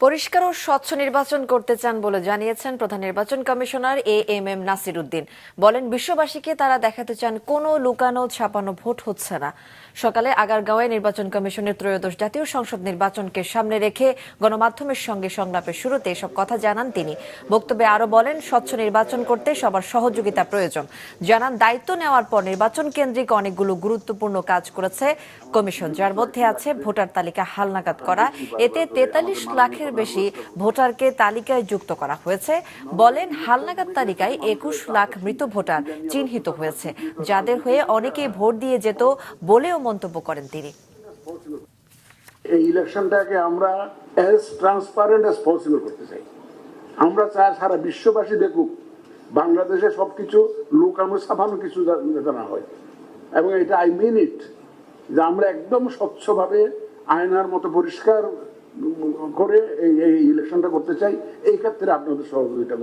পরিষ্কার ও স্বচ্ছ নির্বাচন করতে চান বলে জানিয়েছেন প্রধান নির্বাচন কমিশনার এএমএম নাসির উদ্দিন। বলেন, বিশ্ববাসীকে তারা দেখাতে চান কোনো লুকানো ছাপানো ভোট হচ্ছে না। সকালে আগারগাঁওয়ে নির্বাচন কমিশনের ত্রয়োদশ জাতীয় সংসদ নির্বাচনকে সামনে রেখে গণমাধ্যমের সঙ্গে সংলাপের শুরুতে এসব কথা জানান তিনি। বক্তব্যে আরো বলেন, স্বচ্ছ নির্বাচন করতে সবার সহযোগিতা প্রয়োজন। জানান, দায়িত্ব নেওয়ার পর নির্বাচন কেন্দ্রিক অনেকগুলো গুরুত্বপূর্ণ কাজ করেছে কমিশন, যার মধ্যে আছে ভোটার তালিকা হালনাগাদ করা। এতে ৪৩ লাখের বেশি ভোটারকে তালিকায় যুক্ত করা হয়েছে। বলেন, হালনাগাদ তালিকায় ২১ লাখ মৃত ভোটার চিহ্নিত হয়েছে, যাদের হয়ে অনেকেই ভোট দিয়ে যেত বলেও মন্তব্য করেন তিনি। এই ইলেকশনটাকে আমরা অ্যাজ ট্রান্সপারেন্ট অ্যাজ পসিবল করতে চাই। আমরা চাই সারা বিশ্ববাসী দেখুক বাংলাদেশে সবকিছু লুকানো ছাপানো কিছু যাতে না হয়, এবং এটা আই মিন ইট, যে আমরা একদম স্বচ্ছভাবে আয়নার মতো পরিষ্কার করে এই ইলেকশনটা করতে চাই। এই ক্ষেত্রে আপনাদের সহযোগিতা